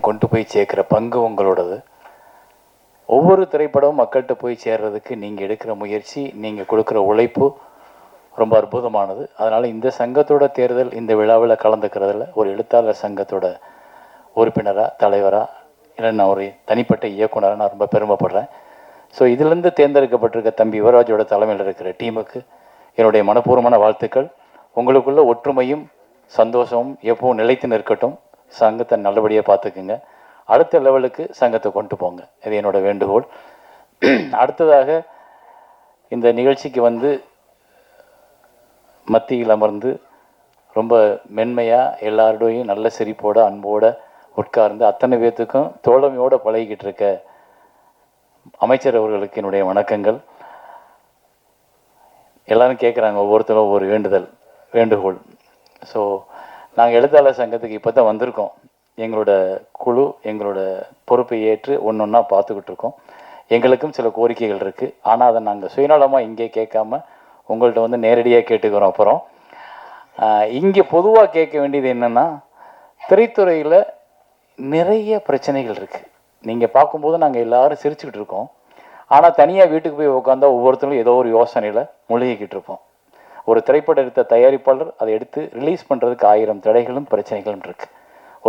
திரைப்படத்தையும் கொண்டு போய் சேர்க்குற பங்கு உங்களோடது. ஒவ்வொரு திரைப்படமும் மக்கள்கிட்ட போய் சேர்றதுக்கு நீங்கள் எடுக்கிற முயற்சி, நீங்கள் கொடுக்குற உழைப்பு ரொம்ப அற்புதமானது. அதனால் இந்த சங்கத்தோட தேர்தல், இந்த விழாவில் கலந்துக்கிறதுல ஒரு எழுத்தாளர் சங்கத்தோட உறுப்பினராக, தலைவராக, இல்லைன்னா ஒரு தனிப்பட்ட இயக்குனராக நான் ரொம்ப பெருமைப்படுறேன். ஸோ இதிலேருந்து தேர்ந்தெடுக்கப்பட்டிருக்க தம்பி யுவராஜோட தலைமையில் இருக்கிற டீமுக்கு என்னுடைய மனப்பூர்வமான வாழ்த்துக்கள். உங்களுக்குள்ள ஒற்றுமையும் சந்தோஷமும் எப்பவும் நிலைத்து நிற்கட்டும். சங்கத்தை நல்லபடியாக பார்த்துக்குங்க. அடுத்த லெவலுக்கு சங்கத்தை கொண்டு போங்க. இது என்னோட வேண்டுகோள். அடுத்ததாக இந்த நிகழ்ச்சிக்கு வந்து மத்தியில் அமர்ந்து ரொம்ப மென்மையாக எல்லாரோடையும் நல்ல சிரிப்போட அன்போடு உட்கார்ந்து அத்தனை பேர்த்துக்கும் தோழமையோடு பழகிக்கிட்டு இருக்க அமைச்சர் அவர்களுக்கு என்னுடைய வணக்கங்கள். எல்லோரும் கேட்குறாங்க, ஒவ்வொருத்தரும் ஒவ்வொரு வேண்டுகோள். ஸோ நாங்கள் எழுத்தாளர் சங்கத்துக்கு இப்போ தான் வந்திருக்கோம். எங்களோட குழு எங்களோட பொறுப்பை ஏற்று ஒன்று ஒன்றா பார்த்துக்கிட்டு இருக்கோம். எங்களுக்கும் சில கோரிக்கைகள் இருக்குது. ஆனால் அதை நாங்கள் சுயநலமாக இங்கே கேட்காம உங்கள்கிட்ட வந்து நேரடியாக கேட்டுக்கிறோம். அப்புறம் இங்கே பொதுவாக கேட்க வேண்டியது என்னென்னா, திரைத்துறையில் நிறைய பிரச்சனைகள் இருக்குது. நீங்கள் பார்க்கும்போது நாங்கள் எல்லோரும் சிரிச்சுக்கிட்டு இருக்கோம். ஆனால் தனியாக வீட்டுக்கு போய் உட்காந்தா ஒவ்வொருத்தரும் ஏதோ ஒரு யோசனையில் முழுகிக்கிட்டு இருப்போம். ஒரு திரைப்படம் எடுத்த தயாரிப்பாளர் அதை எடுத்து ரிலீஸ் பண்ணுறதுக்கு 1000 தடைகளும் பிரச்சனைகளும் இருக்குது.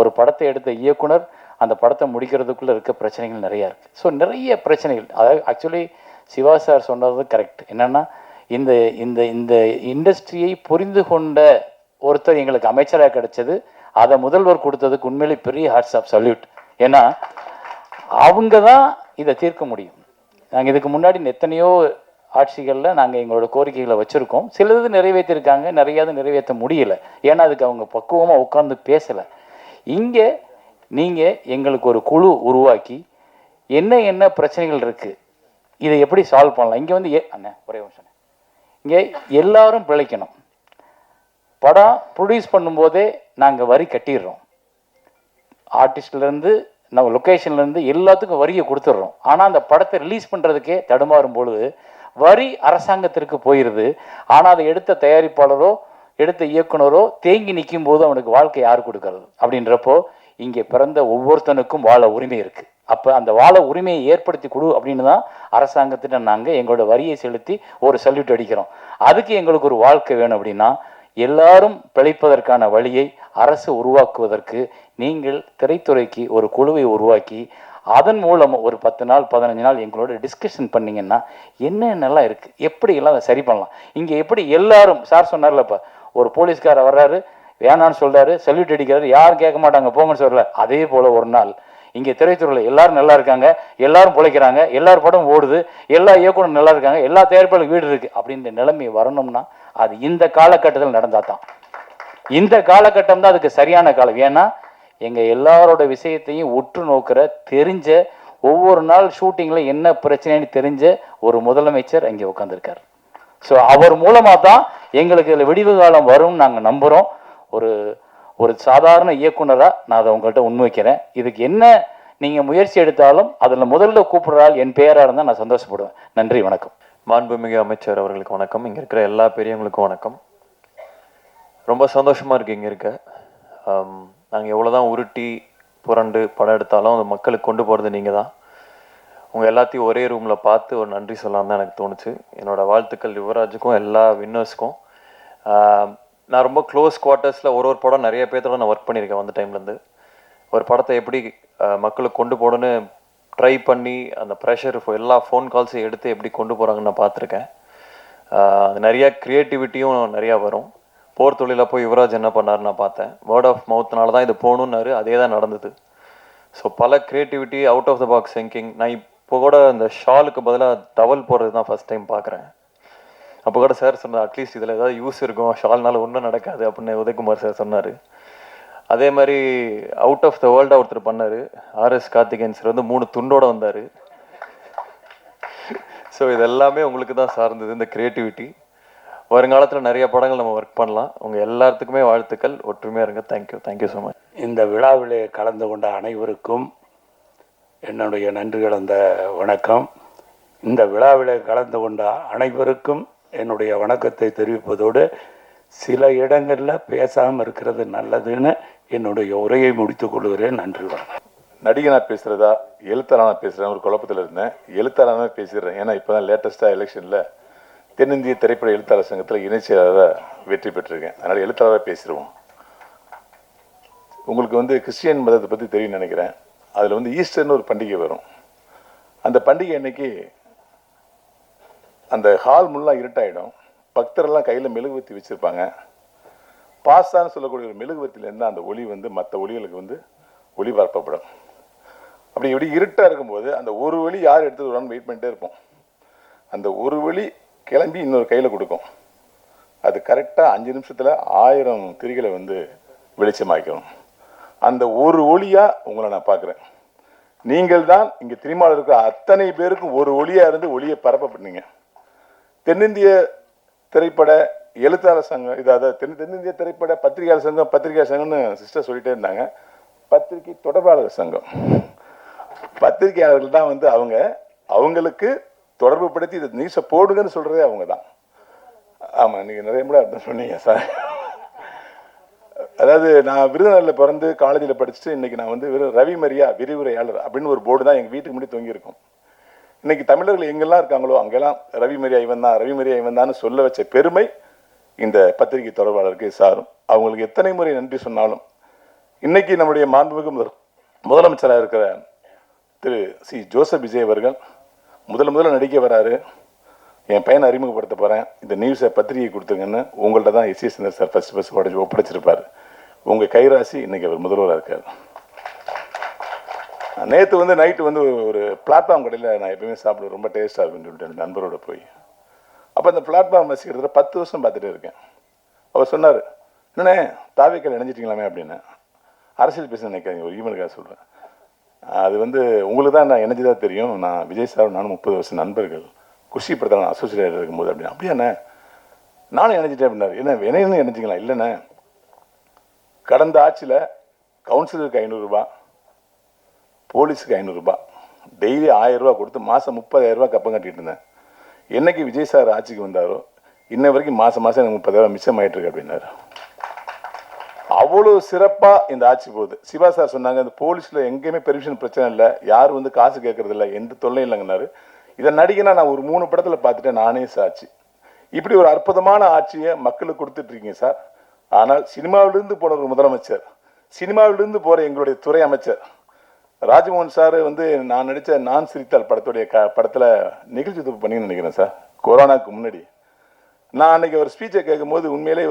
ஒரு படத்தை எடுத்த இயக்குனர் அந்த படத்தை முடிக்கிறதுக்குள்ளே இருக்க பிரச்சனைகள் நிறையா இருக்குது. ஸோ நிறைய பிரச்சனைகள். அதாவது ஆக்சுவலி சிவா சார் சொன்னது கரெக்ட். என்னென்னா, இந்த இந்த இந்த இண்டஸ்ட்ரியை புரிந்து கொண்ட ஒருத்தர் எங்களுக்கு அமைச்சராக கிடைச்சது, அதை முதல்வர் கொடுத்ததுக்கு உண்மையிலே பெரிய ஹாட்ஸ் ஆஃப் சல்யூட். ஏன்னா அவங்க தான் இதை தீர்க்க முடியும். நாங்கள் இதுக்கு முன்னாடி எத்தனையோ ஆட்சிகளில் நாங்கள் எங்களோட கோரிக்கைகளை வச்சுருக்கோம். சிலது நிறைவேற்றிருக்காங்க, நிறையாது நிறைவேற்ற முடியலை. ஏன்னா அதுக்கு அவங்க பக்குவமாக உட்காந்து பேசலை. இங்கே நீங்கள் எங்களுக்கு ஒரு குழு உருவாக்கி என்ன பிரச்சனைகள் இருக்குது, இதை எப்படி சால்வ் பண்ணலாம். இங்கே வந்து ஒரே நிமிஷம், இங்கே எல்லாரும் பிழைக்கணும். படம் ப்ரொடியூஸ் பண்ணும்போதே நாங்கள் வரி கட்டிடுறோம். ஆர்டிஸ்ட்லேருந்து நம்ம லொக்கேஷன்லேருந்து எல்லாத்துக்கும் வரியை கொடுத்துட்றோம். ஆனால் அந்த படத்தை ரிலீஸ் பண்ணுறதுக்கே தடுமாறும் பொழுது வரி அரசாங்கத்திற்கு போயிடுது. ஆனால் அதை எடுத்த தயாரிப்பாளரோ எடுத்த இயக்குனரோ தேங்கி நிற்கும் போது அவனுக்கு வாழ்க்கை யார் கொடுக்கறது? அப்படின்றப்போ இங்கே பிறந்த ஒவ்வொருத்தனுக்கும் வாழ உரிமை இருக்குது. அப்போ அந்த வாழ உரிமையை ஏற்படுத்தி கொடு அப்படின்னு தான் அரசாங்கத்திட்ட நாங்கள் எங்களோட வரியை செலுத்தி ஒரு சல்யூட் அடிக்கிறோம். அதுக்கு எங்களுக்கு ஒரு வாழ்க்கை வேணும். அப்படின்னா எல்லாரும் பிழைப்பதற்கான வழியை அரசு உருவாக்குவதற்கு நீங்கள் திரைத்துறைக்கு ஒரு குழுவை உருவாக்கி அதன் மூலம் ஒரு 10 நாள் 15 நாள் எங்களோட டிஸ்கஷன் பண்ணிங்கன்னா என்னென்னலாம் இருக்குது, எப்படியெல்லாம் அதை சரி பண்ணலாம். இங்கே எப்படி எல்லாரும் சார் சொன்னார்லப்பா, ஒரு போலீஸ்கார வர்றாரு, வேணான்னு சொல்கிறாரு, சல்யூட் அடிக்கிறாரு, யாரும் கேட்க மாட்டாங்க போங்கன்னு சொல்லல. அதே போல் ஒரு நாள் இங்கே திரைத்துறையில் எல்லாரும் நல்லா இருக்காங்க, எல்லாரும் பிழைக்கிறாங்க, எல்லார் படம் ஓடுது, எல்லா இயக்குனரும் நல்லா இருக்காங்க, எல்லா தயாரிப்பாளரும் வீடு இருக்குது அப்படின்ற நிலைமை வரணும்னா அது இந்த காலகட்டத்தில் நடந்தால் தான். இந்த காலகட்டம் தான் அதுக்கு சரியான காலம். ஏன்னா எங்கள் எல்லாரோட விஷயத்தையும் உற்று நோக்கிற தெரிஞ்ச ஒவ்வொரு நாள் ஷூட்டிங்கில் என்ன பிரச்சனைன்னு தெரிஞ்ச ஒரு முதலமைச்சர் அங்கே உட்காந்துருக்கார். ஸோ அவர் மூலமாக தான் எங்களுக்கு இதில் விடிவு காலம் வரும்னு நாங்கள் நம்புகிறோம். ஒரு சாதாரண இயக்குனராக நான் அதை உங்கள்கிட்ட முன்வைக்கிறேன். இதுக்கு என்ன நீங்கள் முயற்சி எடுத்தாலும் அதில் முதல்ல கூப்பிடுறால் என் பெயராக இருந்தால் நான் சந்தோஷப்படுவேன். நன்றி, வணக்கம். மாண்புமிகு அமைச்சர் அவர்களுக்கு வணக்கம். இங்கே இருக்கிற எல்லா பெரியவங்களுக்கும் வணக்கம். ரொம்ப சந்தோஷமாக இருக்குது இங்கே இருக்க. நாங்கள் எவ்வளோதான் உருட்டி புரண்டு படம் எடுத்தாலும் அது மக்களுக்கு கொண்டு போகிறது நீங்கள் தான். உங்கள் எல்லாத்தையும் ஒரே ரூமில் பார்த்து ஒரு நன்றி சொல்லலாம் தான் எனக்கு தோணுச்சு. என்னோடய வாழ்த்துக்கள் யுவராஜுக்கும் எல்லா வின்னர்ஸுக்கும். நான் ரொம்ப க்ளோஸ் குவார்ட்டர்ஸில் ஒரு படம் நிறைய பேர்த்தோட நான் ஒர்க் பண்ணியிருக்கேன். வந்த டைம்லேருந்து ஒரு படத்தை எப்படி மக்களுக்கு கொண்டு போகணுன்னு ட்ரை பண்ணி அந்த ப்ரெஷர் எல்லா ஃபோன் கால்ஸையும் எடுத்து எப்படி கொண்டு போகிறாங்கன்னு நான் பார்த்துருக்கேன். அது நிறையா க்ரியேட்டிவிட்டியும் நிறையா வரும். போர் தொழிலில் போய் யுவராஜ் என்ன பண்ணார் நான் பார்த்தேன். வேர்ட் ஆஃப் மவுத்னால தான் இது போகணுன்னாரு, அதே தான் நடந்தது. ஸோ பல creativity, out of the box thinking. நான் இப்போ கூட இந்த ஷாலுக்கு பதிலாக டவல் போடுறது தான் ஃபஸ்ட் டைம் பார்க்குறேன். அப்போ கூட சார் சொன்னார், அட்லீஸ்ட் இதில் ஏதாவது யூஸ் இருக்கும், ஷால்னால ஒன்றும் நடக்காது அப்படின்னு உதயகுமார் சார் சொன்னார். அதே மாதிரி அவுட் ஆஃப் த வேர்ல்டாக ஒருத்தர் பண்ணார். ஆர்எஸ் கார்த்திகேயன் சார் வந்து 3 துண்டோடு வந்தார். ஸோ இது எல்லாமே உங்களுக்கு தான் சார்ந்தது இந்த க்ரியேட்டிவிட்டி. வருங்காலத்தில் நிறைய படங்கள் நம்ம ஒர்க் பண்ணலாம். உங்கள் எல்லாத்துக்குமே வாழ்த்துக்கள். ஒற்றுமையாக இருங்க. Thank you so much. இந்த விழாவிலே கலந்து கொண்ட அனைவருக்கும் என்னுடைய நன்றி கலந்த வணக்கம். இந்த விழாவிலே கலந்து கொண்ட அனைவருக்கும் என்னுடைய வணக்கத்தை தெரிவிப்பதோடு சில இடங்களில் பேசாமல் இருக்கிறது நல்லதுன்னு என்னுடைய உரையை முடித்துக் கொள்கிறேன். நன்றி, வணக்கம். நடிகனாக பேசுகிறதா எழுத்தாளனாக பேசுகிறேன் ஒரு குழப்பத்தில் இருந்தேன். எழுத்தாளனாக பேசிடுறேன். ஏன்னா இப்போ தான் லேட்டஸ்ட்டாக எலெக்ஷனில் தென்னிந்திய திரைப்பட எழுத்தாளர் சங்கத்தில் இணைச்செயலாளராக வெற்றி பெற்றிருக்கேன். அதனால் எழுத்தாளராக பேசிடுவோம். உங்களுக்கு வந்து கிறிஸ்டியன் மதத்தை பற்றி தெரியும்னு நினைக்கிறேன். அதில் வந்து ஈஸ்டர்னு ஒரு பண்டிகை வரும். அந்த பண்டிகை அன்னைக்கு அந்த ஹால் முல்லாம் இருட்டாயிடும். பக்தரெல்லாம் கையில் மெழுகுவத்தி வச்சுருப்பாங்க. பாஸ்தான்னு சொல்லக்கூடிய ஒரு மெழுகுவத்திலேருந்து அந்த ஒளி வந்து மற்ற ஒளிகளுக்கு வந்து ஒளிபரப்பப்படும். அப்படி இப்படி இருட்டாக இருக்கும்போது அந்த ஒரு ஒளி யார் எடுத்து வரான்னு வெயிட் பண்ணிட்டே இருப்போம். அந்த ஒரு ஒளி கிளம்பி இன்னொரு கையில் கொடுக்கும். அது கரெக்டாக 5 நிமிஷத்தில் 1000 திரிகளை வந்து வெளிச்சமாக்கணும். அந்த ஒரு ஒளியாக உங்களை நான் பார்க்குறேன். நீங்கள் தான் இங்கே திரிமாவில் இருக்கிற அத்தனை பேருக்கும் ஒரு ஒளியாக இருந்து ஒளியை பரப்பப்பட்டீங்க. தென்னிந்திய திரைப்பட எழுத்தாளர் சங்கம் இதாவது தென்னிந்திய திரைப்பட பத்திரிகையாளர் சங்கம்னு சிஸ்டர் சொல்லிட்டே இருந்தாங்க. பத்திரிகை தொடர்பாளர் சங்கம், பத்திரிகையாளர்கள் தான் வந்து அவங்களுக்கு தொடர்பு படுத்தி இதை நியூஸை போடுங்கன்னு சொல்கிறதே அவங்க தான். ஆமாம், நீங்கள் நிறைய முறை அர்த்தம் சொன்னீங்க சார். அதாவது நான் விருதுநகரில் பிறந்து காலேஜில் படிச்சுட்டு இன்றைக்கி நான் வந்து ரவி மரியா விரிவுரையாளர் அப்படின்னு ஒரு போர்டு தான் எங்கள் வீட்டுக்கு முன்னாடி தொங்கியிருக்கும். இன்றைக்கி தமிழர்கள் எங்கெல்லாம் இருக்காங்களோ அங்கெல்லாம் ரவி மரியா இவன் தான் சொல்ல வச்ச பெருமை இந்த பத்திரிகை தொடர்பாளருக்கு சாரும். அவங்களுக்கு எத்தனை முறை நன்றி சொன்னாலும் இன்னைக்கு நம்முடைய மாண்புமிகு முதலமைச்சராக இருக்கிற திரு சி ஜோசப் விஜய் அவர்கள் முதல்ல நடிக்க வராரு. என் பையனை அறிமுகப்படுத்த போகிறேன், இந்த நியூஸை பத்திரிகை கொடுத்துருங்கன்னு உங்கள்கிட்ட தான் எஸ்சி சந்தர் சார் ஃபர்ஸ்ட் ஒப்படைச்சிருப்பார். உங்கள் கைராசி இன்னைக்கு அவர் முதல்வராக இருக்கார். நேற்று வந்து நைட்டு வந்து ஒரு பிளாட்ஃபார்ம் கடையில் நான் எப்பயுமே சாப்பிட ரொம்ப டேஸ்ட்டாக இருக்குன்னு சொல்லிட்டு நண்பரோட போய் அப்போ அந்த பிளாட்ஃபார்ம் பஸ் கிட்டத்தட்ட 10 வருஷம் பார்த்துட்டே இருக்கேன். அவர் சொன்னார், என்னண்ணே தாவேக்கால் இணைஞ்சிட்டிங்களாமே அப்படின்னு. அரசியல் பேச நினைக்காதீங்க, ஒரு ஈமெயிலுக்காக சொல்கிறேன். அது வந்து உங்களுக்கு தான் நான் இணைஞ்சதாக தெரியும். நான் விஜய் சார் நானும் 30 வருஷம் நண்பர்கள். குஷி படத்தில் அசோசியேட் இருக்கும்போது அப்படின்னு. அப்படியாண்ணே நானும் இணைஞ்சிட்டேன் அப்படின்னாரு. என்ன இணையன்னு இணைஞ்சிங்களா? இல்லைண்ணே, கடந்த ஆட்சியில் கவுன்சிலருக்கு 500 ரூபா, போலீஸுக்கு 500 ரூபா, டெய்லி 1000 ரூபா கொடுத்து மாதம் 30,000 ரூபா கப்பம் கட்டிட்டு இருந்தேன். என்னைக்கு விஜய் சார் ஆட்சிக்கு வந்தாரோ இன்ன வரைக்கும் மாதம் எனக்கு 30,000 மிச்சம் ஆகிட்டு இருக்கு அப்படின்னாரு. அவ்வளோ சிறப்பாக இந்த ஆட்சி போகுது. சிவா சார் சொன்னாங்க, இந்த போலீஸில் எங்கேயுமே பெர்மிஷன் பிரச்சனை இல்லை, யாரும் வந்து காசு கேட்கறது இல்லை, எந்த தொல்லையும் இல்லைங்கன்னாரு. இதை நடிகனா நான் ஒரு 3 படத்தில் பார்த்துட்டேன், நானே சாட்சி. இப்படி ஒரு அற்புதமான ஆட்சியை மக்களுக்கு கொடுத்துட்ருக்கீங்க சார். ஆனால் சினிமாவிலிருந்து போன ஒரு முதலமைச்சர், சினிமாவிலிருந்து போகிற எங்களுடைய துறை அமைச்சர் ராஜ்மோகன் சார் வந்து நான் நடித்த நான் சிரித்தால் படத்தில் நிகழ்ச்சி தொகுப்பு பண்ணி நினைக்கிறேன் சார், கொரோனாவுக்கு முன்னாடி. நான் அன்றைக்கி ஒரு ஸ்பீச்சை கேட்கும்போது உண்மையிலே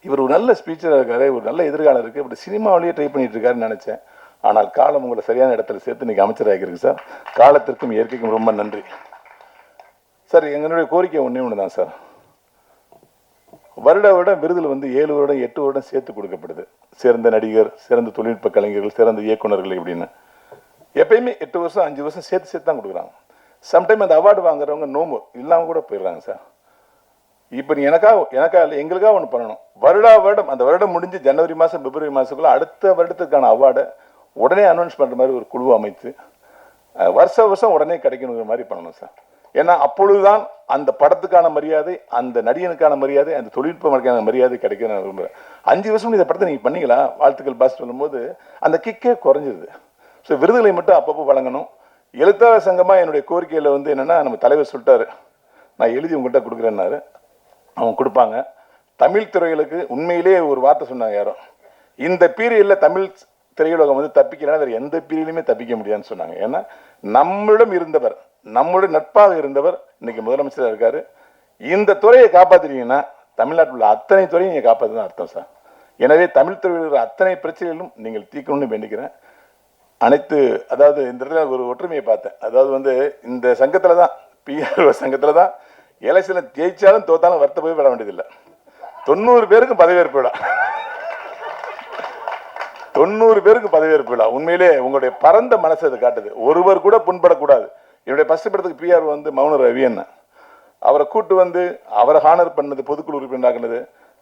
இவர் ஒரு நல்ல ஸ்பீச்சராக இருக்காரு, ஒரு நல்ல எதிர்காலம் இருக்குது, இப்படி சினிமாவிலேயே ட்ரை பண்ணிட்டு இருக்காருன்னு நினச்சேன். ஆனால் காலம் உங்களை சரியான இடத்துல சேர்த்து இன்றைக்கி அமைச்சராகிருக்கு சார். காலத்திற்கும் இயற்கைக்கும் ரொம்ப நன்றி சார். எங்களுடைய கோரிக்கை ஒன்று தான் சார். வருடம் விருதில் வந்து 7 வருடம் 8 வருடம் சேர்த்து கொடுக்கப்படுது. சிறந்த நடிகர், சிறந்த தொழில்நுட்ப கலைஞர்கள், சிறந்த இயக்குநர்கள் இப்படின்னு எப்பயுமே 8 வருஷம் 5 வருஷம் சேர்த்து தான் கொடுக்குறாங்க. சம்டைம் அந்த அவார்டு வாங்குறவங்க நோம்பு இல்லாமல் கூட போயிடுறாங்க சார். இப்போ நீ எனக்கா இல்லை எங்களுக்காக ஒன்று பண்ணணும். வருடம் அந்த வருடம் முடிஞ்சு ஜனவரி மாதம் பிப்ரவரி மாதத்துக்குள்ள அடுத்த வருடத்துக்கான அவார்டை உடனே அனௌன்ஸ் பண்ணுற மாதிரி ஒரு குழுவை அமைத்து வருஷம் உடனே கிடைக்கணுங்கிற மாதிரி பண்ணணும் சார். ஏன்னா அப்பொழுதுதான் அந்த படத்துக்கான மரியாதை, அந்த நடிகனுக்கான மரியாதை, அந்த தொழில்நுட்ப மரியாதை கிடைக்க நான் விரும்புகிறேன். 5 வருஷம் இந்த படத்தை நீங்கள் பண்ணீங்களா, வாழ்த்துக்கள் பாஸ் சொல்லும்போது அந்த கிக்கே குறைஞ்சிருது. ஸோ விருதுகளை மட்டும் அப்பப்போ வழங்கணும். எழுத்தாளர் சங்கமாக என்னுடைய கோரிக்கையில் வந்து என்னென்னா, நம்ம தலைவர் சொல்லிட்டாரு, நான் எழுதி உங்கள்கிட்ட கொடுக்குறேன்னாரு. அவங்க கொடுப்பாங்க. தமிழ் துறைகளுக்கு உண்மையிலே ஒரு வார்த்தை சொன்னாங்க யாரும், இந்த பீரியடில் தமிழ் திரையுலகம் வந்து தப்பிக்கலைன்னா வேறு எந்த பீரியட்லையுமே தப்பிக்க முடியாதுன்னு சொன்னாங்க. ஏன்னா நம்மளிடம் இருந்தவர், நம்மளுடைய நட்பாக இருந்தவர் இன்னைக்கு முதலமைச்சராக இருக்காரு. இந்த துறையை காப்பாற்றுறீங்கன்னா தமிழ்நாட்டில் உள்ள அத்தனை துறையும் நீங்கள் காப்பாற்றுதான் அர்த்தம் சார். எனவே தமிழ் துறையில் இருக்கிற அத்தனை பிரச்சனைகளும் நீங்கள் தீர்க்கணும்னு வேண்டிக்கிறேன். அதாவது இந்த இடத்துல ஒரு ஒற்றுமையை பார்த்தேன். அதாவது வந்து இந்த சங்கத்தில் தான், பிஆர்ஓ சங்கத்தில் தான் எலெக்ஷனில் ஜெயிச்சாலும் தோத்தாலும் வருத்த போய் விட வேண்டியதில்லை. 90 பேருக்கும் பதவியேற்பு விழா, 90 பேருக்கு பதவியேற்பு விழா. உண்மையிலே உங்களுடைய பரந்த மனசு அதை காட்டுது. ஒருவர் கூட புண்படக்கூடாது. என்னுடைய ஃபர்ஸ்ட் படத்துக்கு பிஆர் வந்து மௌன ரவி அண்ணன், அவரை கூட்டு வந்து அவரை ஹானர் பண்ணது, பொதுக்குழு உறுப்பினராக்குனது,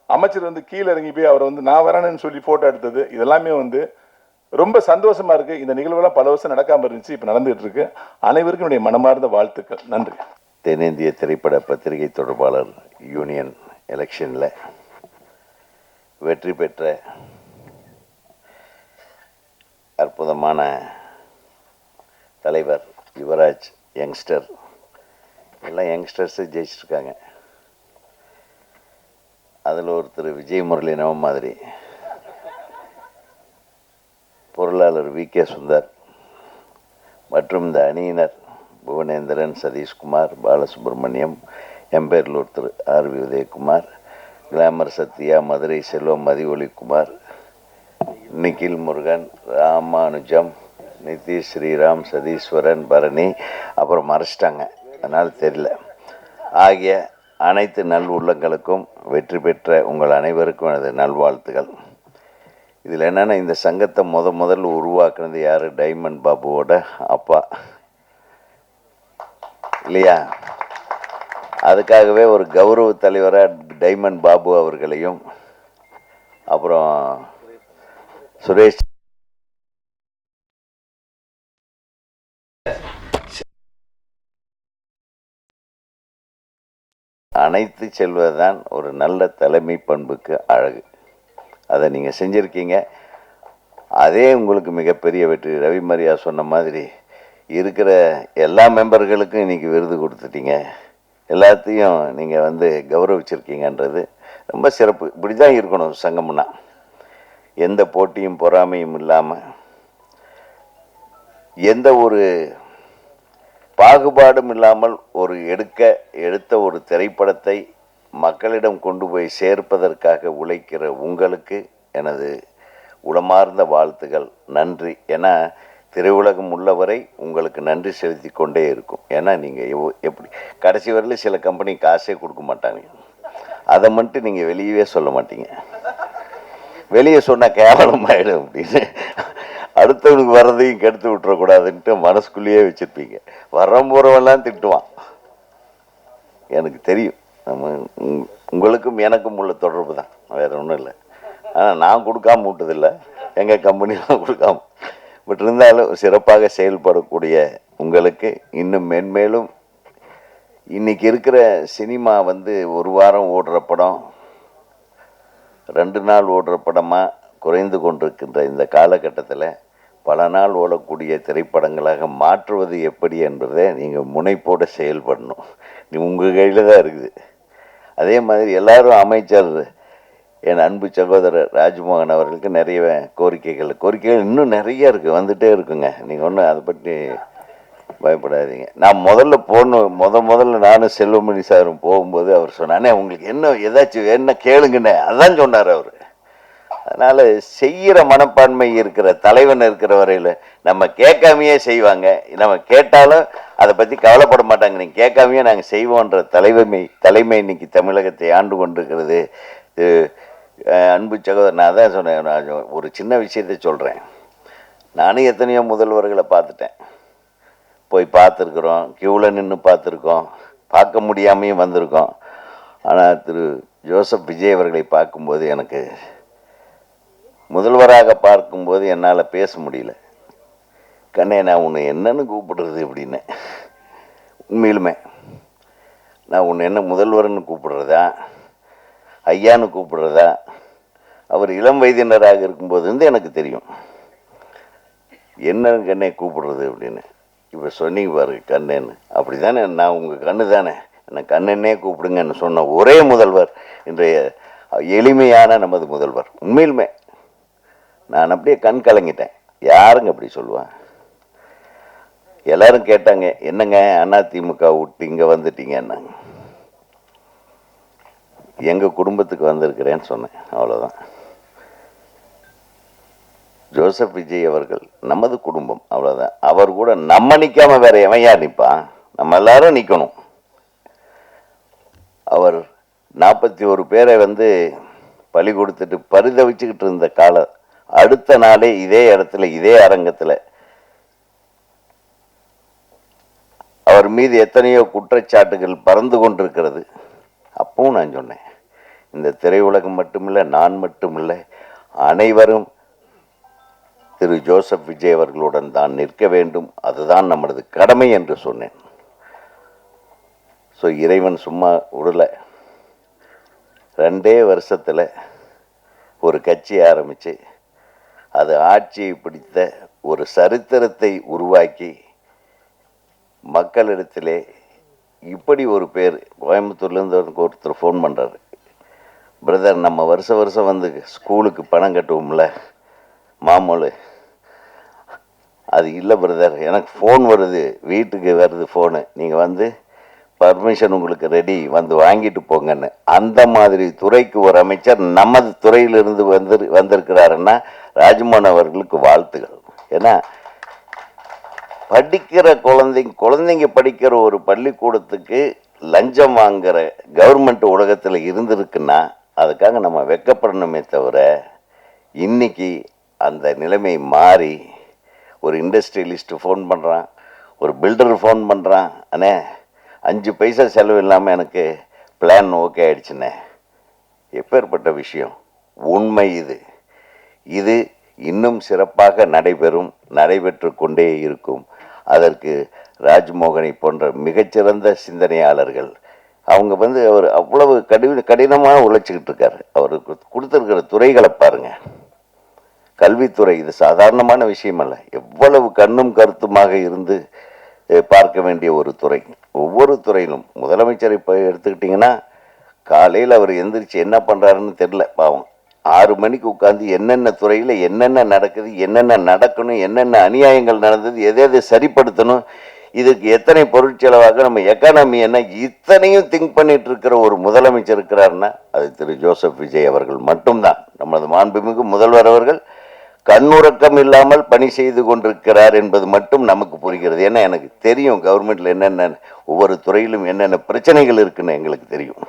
அமைச்சர் வந்து கீழே இறங்கி போய் அவரை வந்து நான் வரேன்னு சொல்லி ஃபோட்டோ எடுத்தது, இதெல்லாமே வந்து ரொம்ப சந்தோஷமா இருக்கு. இந்த நிகழ்வுலாம் பல வருஷம் நடக்காமல் இருந்துச்சு, இப்போ நடந்துகிட்டு இருக்கு. அனைவருக்கும் என்னுடைய மனமார்ந்த வாழ்த்துக்கள். நன்றி. தென்னிந்திய திரைப்பட பத்திரிகை தொடர்பாளர் யூனியன் எலெக்ஷனில் வெற்றி பெற்ற அற்புதமான தலைவர் யுவராஜ், யங்ஸ்டர், எல்லாம் யங்ஸ்டர்ஸு ஜெயிச்சிருக்காங்க. அதில் ஒருத்தர் விஜய் முரளி நம்ம மாதிரி, பொருளாளர் வி.கே. சுந்தர் மற்றும் இந்த அணியினர் புவனேந்திரன், சதீஷ்குமார், பாலசுப்ரமணியம், எம்பேரில் ஒருத்தர் ஆர்.வி. உதயகுமார், கிளாமர் சத்யா, மதுரை செல்வம், மதிவொலிக்குமார், நிகில் முருகன், ராமானுஜம், நிதிஷ், ஸ்ரீராம், சதீஸ்வரன், பரணி, அப்புறம் மறைச்சிட்டாங்க, அதனால் தெரியல, ஆகிய அனைத்து நல் உள்ளங்களுக்கும் வெற்றி பெற்ற உங்கள் அனைவருக்கும் எனது நல்வாழ்த்துகள். இதில் என்னென்னா, இந்த சங்கத்தை முதல்ல உருவாக்குனது யார்? டைமண்ட் பாபுவோட அப்பா இல்லையா? அதுக்காகவே ஒரு கௌரவ தலைவராக டைமண்ட் பாபு அவர்களையும், அப்புறம் சுரேஷ் அனைத்து செல்வதுதான் ஒரு நல்ல தலைமை பண்புக்கு அழகு. அதை நீங்கள் செஞ்சுருக்கீங்க. அதே உங்களுக்கு மிகப்பெரிய வெற்றி. ரவி மரியா சொன்ன மாதிரி இருக்கிற எல்லா மெம்பர்களுக்கும் இன்றைக்கி விருது கொடுத்துட்டீங்க, எல்லாத்தையும் நீங்கள் கௌரவிச்சிருக்கீங்கன்றது ரொம்ப சிறப்பு. இப்படி தான் இருக்கணும் சங்கம்னா. எந்த போட்டியும் பொறாமையும் இல்லாமல், எந்த ஒரு பாகுபாடும் இல்லாமல் எடுத்த ஒரு திரைப்படத்தை மக்களிடம் கொண்டு போய் சேர்ப்பதற்காக உழைக்கிற உங்களுக்கு எனது உளமார்ந்த வாழ்த்துகள், நன்றி. ஏன்னா திரையுலகம் உள்ளவரை உங்களுக்கு நன்றி செலுத்தி கொண்டே இருக்கும். ஏன்னா நீங்கள் எப்படி கடைசி வரையில் சில கம்பெனி காசே கொடுக்க மாட்டாங்க, அதை மட்டும் நீங்கள் வெளியவே சொல்ல மாட்டீங்க. வெளியே சொன்னால் கேவலமாயிடும் அப்படின்னு அடுத்தவனுக்கு வர்றதையும் கெடுத்து விட்டுறக்கூடாதுன்ட்டு மனசுக்குள்ளேயே வச்சுருப்பீங்க. வரம்போறவெல்லாம் திட்டுவான், எனக்கு தெரியும். உங்களுக்கும் எனக்கும் உள்ள தொடர்பு தான், வேறு ஒன்றும் இல்லை. ஆனால் நான் கொடுக்காம விட்டதில்லை, எங்கள் கம்பெனிலாம் கொடுக்காம. பட் இருந்தாலும் சிறப்பாக செயல்படக்கூடிய உங்களுக்கு இன்னும் மென்மேலும், இன்றைக்கி இருக்கிற சினிமா ஒரு வாரம் ஓடுற படம், 2 நாள் ஓடுற படமாக குறைந்து கொண்டிருக்கின்ற இந்த காலகட்டத்தில் பல நாள் ஓடக்கூடிய திரைப்படங்களாக மாற்றுவது எப்படி என்பதை நீங்கள் முனைப்போடு செயல்படணும். உங்கள் கையில் தான் இருக்குது. அதே மாதிரி எல்லாரும் அமைச்சர் என் அன்பு சகோதரர் ராஜ்மோகன் அவர்களுக்கு நிறைய கோரிக்கைகள் இன்னும் நிறைய இருக்குது, வந்துகிட்டே இருக்குங்க. நீங்கள் ஒன்றும் அதை பற்றி பயப்படாதீங்க. நான் முதல்ல நானும் செல்வமணி சாரும் போகும்போது அவர் சொன்னானே, உங்களுக்கு என்ன ஏதாச்சும் என்ன கேளுங்கண்ணே, அதான் சொன்னார் அவர். அதனால் செய்கிற மனப்பான்மை இருக்கிற தலைவன் இருக்கிற வரையில் நம்ம கேட்காமையே செய்வாங்க. நம்ம கேட்டாலும் அதை பற்றி கவலைப்பட மாட்டாங்க. நீங்கள் கேட்காமையே நாங்கள் செய்வோன்ற தலைமை இன்னைக்கு தமிழகத்தை ஆண்டு கொண்டிருக்கிறது. அன்பு சகோதரர், நான் தான் சொன்னேன், நான் ஒரு சின்ன விஷயத்தை சொல்கிறேன். நானும் எத்தனையோ முதல்வர்களை பார்த்துட்டேன், போய் பார்த்துருக்குறோம், க்யூவில் நின்று பார்த்துருக்கோம், பார்க்க முடியாமையும் வந்திருக்கோம். ஆனால் திரு ஜோசப் விஜய் அவர்களை பார்க்கும்போது, எனக்கு முதல்வராக பார்க்கும்போது என்னால் பேச முடியல. கண்ணே, நான் உன்னை என்னன்னு கூப்பிடுறது அப்படின்னு. உண்மையிலுமே நான் உன்னை என்ன முதல்வர்னு கூப்பிடுறதா, ஐயான்னு கூப்பிடுறதா? அவர் இளம் வயதினராக இருக்கும்போது எனக்கு தெரியும் என்னன்னு கண்ணே கூப்பிடுறது அப்படின்னு. இப்போ சொன்னீங்க பாருங்க கண்ணேன்னு, அப்படி தானே, நான் உங்கள் கண்ணு தானே, என்னை கண்ணனே கூப்பிடுங்கன்னு சொன்ன ஒரே முதல்வர் இன்றைய எளிமையான நமது முதல்வர். உண்மையிலுமே நான் அப்படியே கண் கலங்கிட்டேன். யாருங்க அப்படி சொல்லுவான்? எல்லாரும் கேட்டாங்க, என்னங்க அதிமுக விட்டு இங்கே வந்துட்டீங்கன்னாங்க. எங்கள் குடும்பத்துக்கு வந்திருக்கிறேன்னு சொன்னேன், அவ்வளோதான். ஜோசப் விஜய் அவர்கள் நமது குடும்பம், அவ்வளோதான். அவர் கூட நம்ம நிற்காம வேற எவன் யார் நிற்பான்? நம்ம எல்லாரும் நிற்கணும். அவர் 41 பேரை பலி கொடுத்துட்டு பரிதவிச்சுக்கிட்டு இருந்த காலம், அடுத்த நாளே இதே இடத்துல இதே அரங்கத்தில் அவர் மீது எத்தனையோ குற்றச்சாட்டுகள் பறந்து கொண்டிருக்கிறது. அப்பவும் நான் சொன்னேன், இந்த திரையுலகம் மட்டுமில்லை, நான் மட்டுமில்லை, அனைவரும் திரு ஜோசப் விஜய் அவர்களுடன் தான் நிற்க வேண்டும், அதுதான் நம்மளது கடமை என்று சொன்னேன். ஸோ இறைவன் சும்மா விடலை. 2 வருஷத்தில் ஒரு கட்சி ஆரம்பித்து அது ஆட்சியை பிடித்த ஒரு சரித்திரத்தை உருவாக்கி மக்களிடத்திலே இப்படி ஒரு பேர், கோயம்புத்தூர்லேருந்து ஒருத்தர் ஃபோன் பண்ணுறாரு, பிரதர் நம்ம வருஷம் வந்து ஸ்கூலுக்கு பணம் கட்டுவோம்ல மாமூல், அது இல்லை பிரதர், எனக்கு ஃபோன் வருது, வீட்டுக்கு வருது ஃபோனு, நீங்கள் வந்து பர்மிஷன் உங்களுக்கு ரெடி, வந்து வாங்கிட்டு போங்கன்னு. அந்த மாதிரி துறைக்கு ஒரு அமைச்சர் நமது துறையிலிருந்து வந்திருக்கிறாருன்னா ராஜ்மோகன் அவர்களுக்கு வாழ்த்துகள். ஏன்னா படிக்கிற குழந்தைங்க படிக்கிற ஒரு பள்ளிக்கூடத்துக்கு லஞ்சம் வாங்குற கவர்மெண்ட் உலகத்தில் இருந்திருக்குன்னா அதுக்காக நம்ம வெக்கப்படணுமே தவிர, இன்னைக்கு அந்த நிலைமை மாறி ஒரு இண்டஸ்ட்ரியலிஸ்ட்டு ஃபோன் பண்ணுறான், ஒரு பில்டர் ஃபோன் பண்ணுறான், அண்ணே 5 பைசா செலவு இல்லாமல் எனக்கு பிளான் ஓகே ஆயிடுச்சுண்ணே. எப்பேற்பட்ட விஷயம், உண்மை இது. இது இன்னும் சிறப்பாக நடைபெற்று கொண்டே இருக்கும். அதற்கு ராஜ்மோகனை போன்ற மிகச்சிறந்த சிந்தனையாளர்கள், அவங்க வந்து அவர் அவ்வளவு கடினமாக உழைச்சிக்கிட்டு இருக்காரு. அவருக்கு கொடுத்துருக்கிற துறைகளை பாருங்கள். கல்வித்துறை இது சாதாரணமான விஷயம் அல்ல, எவ்வளவு கண்ணும் கருத்துமாக இருந்து பார்க்க வேண்டிய ஒரு துறை. ஒவ்வொரு துறையிலும் முதலமைச்சர் இப்போ எடுத்துக்கிட்டிங்கன்னா, காலையில் அவர் எந்திரிச்சு என்ன பண்ணுறாருன்னு தெரில பாவம். 6 மணிக்கு உட்காந்து என்னென்ன துறையில் என்னென்ன நடக்குது, என்னென்ன நடக்கணும், என்னென்ன அநியாயங்கள் நடந்தது, எதை சரிப்படுத்தணும், இதுக்கு எத்தனை பொருட்செலவாக நம்ம எக்கானமி என்ன, இத்தனையும் திங்க் பண்ணிட்டு இருக்கிற ஒரு முதலமைச்சர் இருக்கிறாருன்னா அது திரு ஜோசப் விஜய் அவர்கள் மட்டும்தான். நமது மாண்புமிகு முதல்வர் அவர்கள் கண்ணுறக்கம் இல்லாமல் பணி செய்து கொண்டிருக்கிறார் என்பது மட்டும் நமக்கு புரிகிறது. ஏன்னா எனக்கு தெரியும் கவர்மெண்ட்ல என்னென்ன, ஒவ்வொரு துறையிலும் என்னென்ன பிரச்சனைகள் இருக்குன்னு எங்களுக்கு தெரியும்.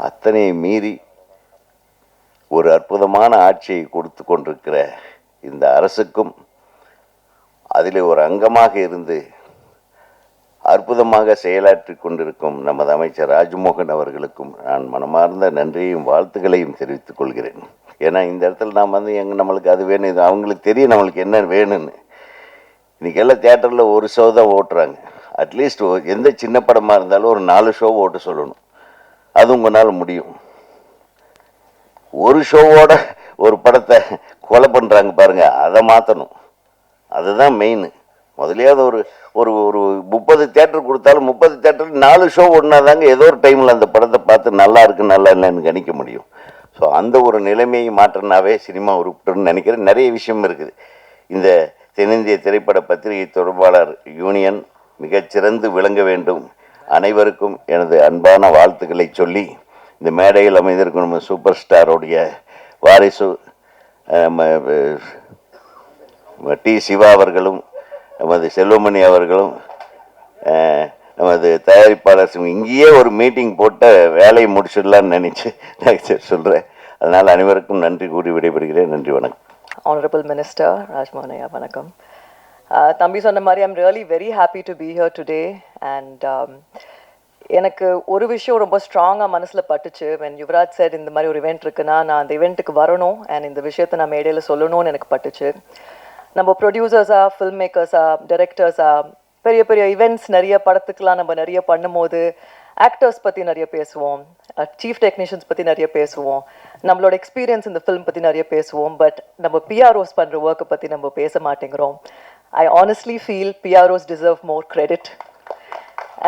அத்தனை மீறி ஒரு அற்புதமான ஆட்சியை கொடுத்து கொண்டிருக்கிற இந்த அரசுக்கும், அதில் ஒரு அங்கமாக இருந்து அற்புதமாக செயலாற்றி கொண்டிருக்கும் நமது அமைச்சர் ராஜ்மோகன் அவர்களுக்கும் நான் மனமார்ந்த நன்றியையும் வாழ்த்துக்களையும் தெரிவித்துக் கொள்கிறேன். ஏன்னா இந்த இடத்துல நாம் வந்து நம்மளுக்கு அது வேணும், இது அவங்களுக்கு தெரியும் நம்மளுக்கு என்ன வேணும்னு. இன்றைக்கி எல்லாம் தியேட்டரில் ஒரு ஷோ தான் ஓட்டுறாங்க. அட்லீஸ்ட் எந்த சின்ன படமாக இருந்தாலும் ஒரு 4 ஷோ ஓட்ட சொல்லணும். அது உங்களால் முடியும். ஒரு ஷோவோட ஒரு படத்தை கொலை பண்ணுறாங்க பாருங்க, அதை மாற்றணும். அதுதான் மெயின். முதலியாவது ஒரு ஒரு 30 தியேட்டர் கொடுத்தாலும் 30 தியேட்டர் 4 ஷோ ஓடினாதாங்க ஏதோ ஒரு டைமில் அந்த படத்தை பார்த்து நல்லா இருக்கு நல்லா இல்லைன்னு கணிக்க முடியும். ஸோ அந்த ஒரு நிலைமையை மாற்றினாவே சினிமா உருப்பிட்டுன்னு நினைக்கிறேன். நிறைய விஷயம் இருக்குது. இந்த தென்னிந்திய திரைப்பட பத்திரிகை தொடர்பாளர் யூனியன் மிகச்சிறந்து விளங்க வேண்டும். அனைவருக்கும் எனது அன்பான வாழ்த்துக்களை சொல்லி, இந்த மேடையில் அமைந்திருக்கும் நம்ம சூப்பர் ஸ்டாரோடைய வாரிசு டி சிவா அவர்களும், நமது செல்வமணி அவர்களும், நமது தயாரிப்பாளர் இங்கேயே ஒரு மீட்டிங் போட்ட வேலையை முடிச்சிடலான்னு நினச்சி நான் சொல்கிறேன். அதனால் அனைவருக்கும் நன்றி கூறி விடைபெறுகிறேன். நன்றி, வணக்கம். Honorable Minister Rajmohan Ayya, vanakkam. Thambi sonna mari, I'm really very happy to be here today. And எனக்கு ஒரு விஷயம் ரொம்ப ஸ்ட்ராங்காக மனசில் பட்டுச்சு. when யுவராஜ் said இந்த மாதிரி ஒரு இவெண்ட் இருக்குன்னா நான் அந்த இவெண்ட்டுக்கு வரணும் அண்ட் இந்த விஷயத்தை நான் மேடையில் சொல்லணும்னு எனக்கு பட்டுச்சு. நம்ம ப்ரொடியூசர்ஸாக, ஃபில்ம் மேக்கர்ஸாக, டைரக்டர்ஸாக பெரிய பெரிய ஈவெண்ட்ஸ் நிறைய படத்துக்கெலாம் நம்ம நிறைய பண்ணும்போது ஆக்டர்ஸ் பற்றி நிறைய பேசுவோம், சீஃப் டெக்னீஷியன்ஸ் பற்றி நிறைய பேசுவோம், நம்மளோட எக்ஸ்பீரியன்ஸ் இந்த ஃபில்ம் பற்றி நிறைய பேசுவோம். பட் நம்ம பிஆர்ஓஸ் பண்ணுற ஒர்க்கை பற்றி நம்ம பேச மாட்டேங்கிறோம். I honestly feel PROs deserve more credit.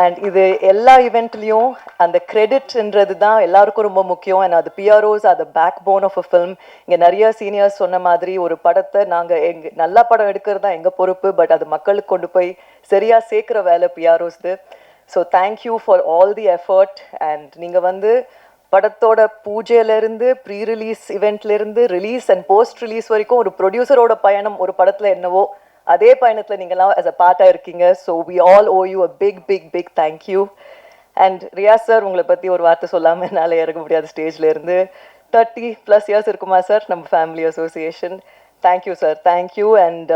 And இது எல்லா ஈவெண்ட்லேயும் அந்த கிரெடிட்ன்றது தான் எல்லாருக்கும் ரொம்ப முக்கியம். அண்ட் அது பிஆர்ஓஸ் அது backbone of a film. இங்கே நிறைய சீனியர்ஸ் சொன்ன மாதிரி ஒரு படத்தை நாங்கள் நல்ல படம் எடுக்கிறது தான் எங்கள் பொறுப்பு, பட் அது மக்களுக்கு கொண்டு போய் சரியாக சேர்க்குற வேலை பிஆர்ஓஸ்து. So thank you for all the effort. And நீங்கள் வந்து படத்தோட பூஜையிலேருந்து ப்ரீ ரிலீஸ் இவெண்ட்லேருந்து ரிலீஸ் அண்ட் போஸ்ட் ரிலீஸ் வரைக்கும் ஒரு ப்ரொடியூசரோட பயணம் ஒரு படத்தில் என்னவோ அதே பயணத்தில் நீங்கள்லாம் as a பார்ட்டாக இருக்கீங்க. So we all owe you a big thank you. And Riyaz sir, உங்களை பற்றி ஒரு வார்த்தை சொல்லாமல் என்னால் இறங்க முடியாது ஸ்டேஜில் இருந்து. 30+ இயர்ஸ் இருக்குமா சார் நம்ம family association. Thank you sir, thank you. And